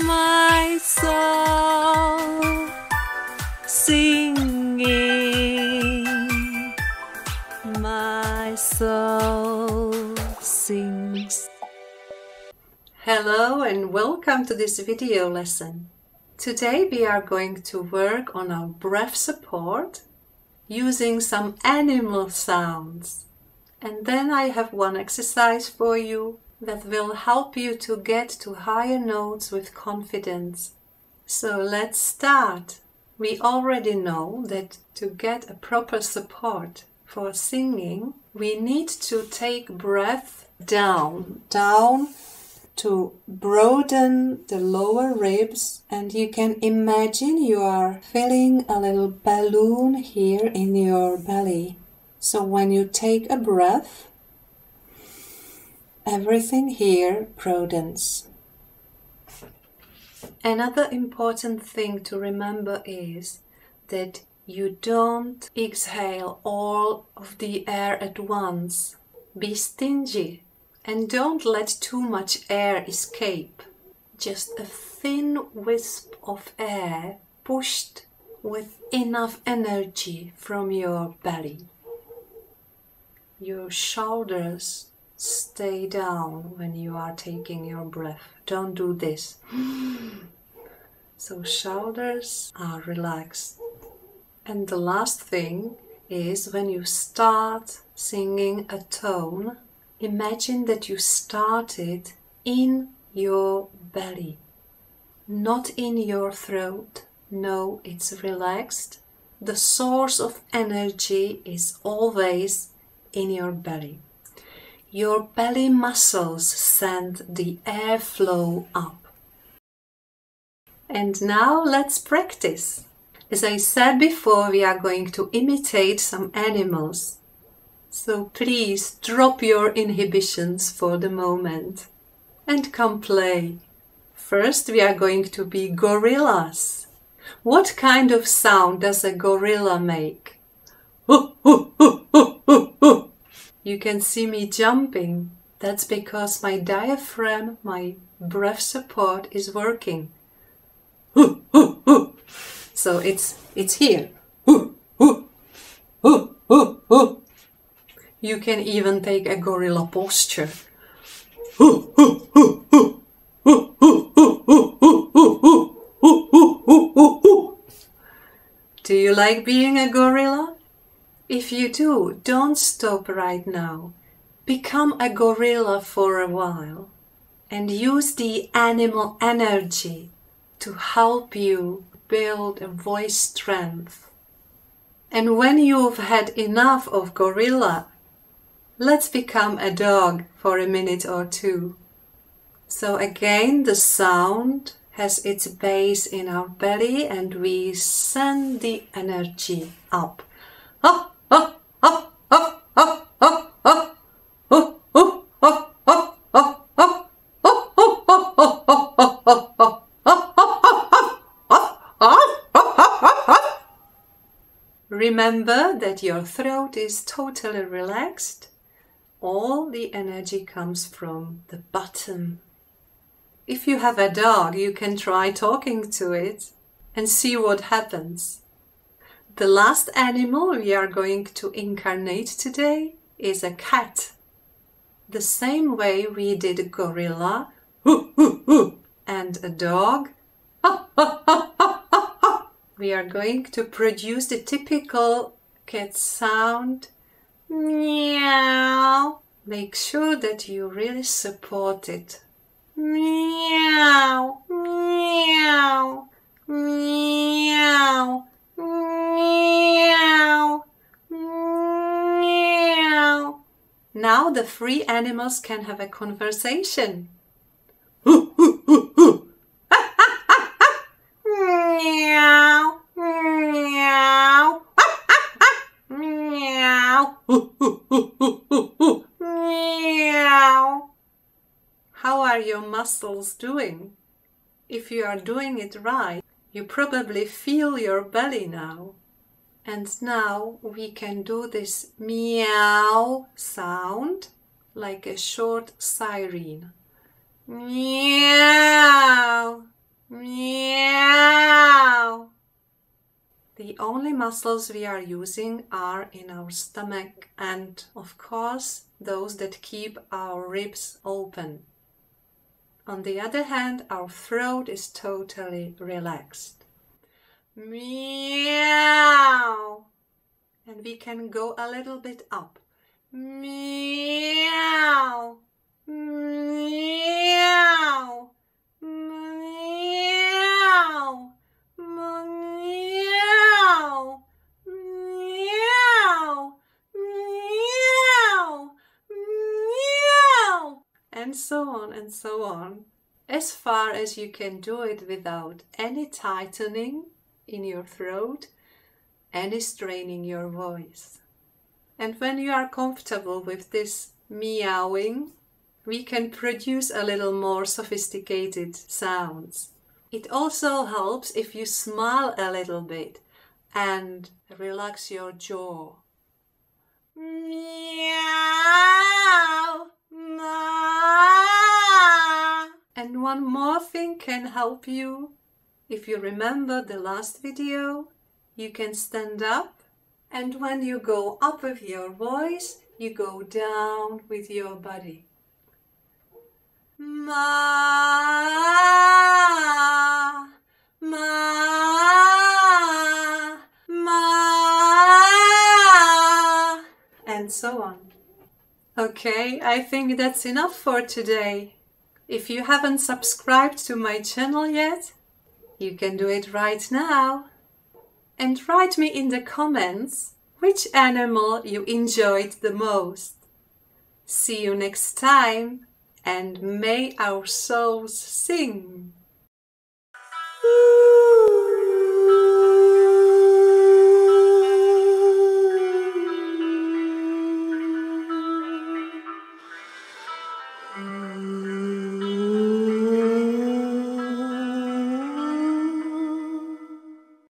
My soul singing, my soul sings. Hello and welcome to this video lesson. Today we are going to work on our breath support using some animal sounds. And then I have one exercise for you that will help you to get to higher notes with confidence. So let's start. We already know that to get a proper support for singing, we need to take breath down to broaden the lower ribs, and you can imagine you are filling a little balloon here in your belly. So when you take a breath, everything here broadens. Another important thing to remember is that you don't exhale all of the air at once. Be stingy and don't let too much air escape. Just a thin wisp of air pushed with enough energy from your belly. Your shoulders stay down when you are taking your breath. Don't do this. So shoulders are relaxed. And the last thing is when you start singing a tone, imagine that you start it in your belly, not in your throat. No, it's relaxed. The source of energy is always in your belly. Your belly muscles send the airflow up. And now let's practice. As I said before, we are going to imitate some animals. So please drop your inhibitions for the moment and come play. First we are going to be gorillas. What kind of sound does a gorilla make? You can see me jumping. That's because my diaphragm, my breath support is working. So it's here. You can even take a gorilla posture. Do you like being a gorilla? If you do, don't stop right now. Become a gorilla for a while and use the animal energy to help you build a voice strength. And when you've had enough of gorilla, let's become a dog for a minute or two. So again, the sound has its base in our belly and we send the energy up. Remember that your throat is totally relaxed. All the energy comes from the bottom. If you have a dog, you can try talking to it and see what happens. The last animal we are going to incarnate today is a cat. The same way we did a gorilla and a dog, we are going to produce the typical cat sound. Meow. Make sure that you really support it. Meow, meow, meow, meow, meow. Now the three animals can have a conversation. Meow, meow, meow, meow. How are your muscles doing? If you are doing it right, you probably feel your belly now. And now we can do this meow sound like a short siren. Meow. Meow. The only muscles we are using are in our stomach and, of course, those that keep our ribs open. On the other hand, our throat is totally relaxed. Meow. And we can go a little bit up. Meow. Meow. Meow. Meow. Meow. Meow. Meow. And so on and so on. As far as you can do it without any tightening in your throat, any straining your voice. And when you are comfortable with this meowing, we can produce a little more sophisticated sounds. It also helps if you smile a little bit and relax your jaw. Meow, meow. And one more thing can help you. If you remember the last video, you can stand up, and when you go up with your voice, you go down with your body. Ma, ma, ma, and so on. Okay, I think that's enough for today. If you haven't subscribed to my channel yet, you can do it right now. And write me in the comments which animal you enjoyed the most. See you next time, and may our souls sing. Woo!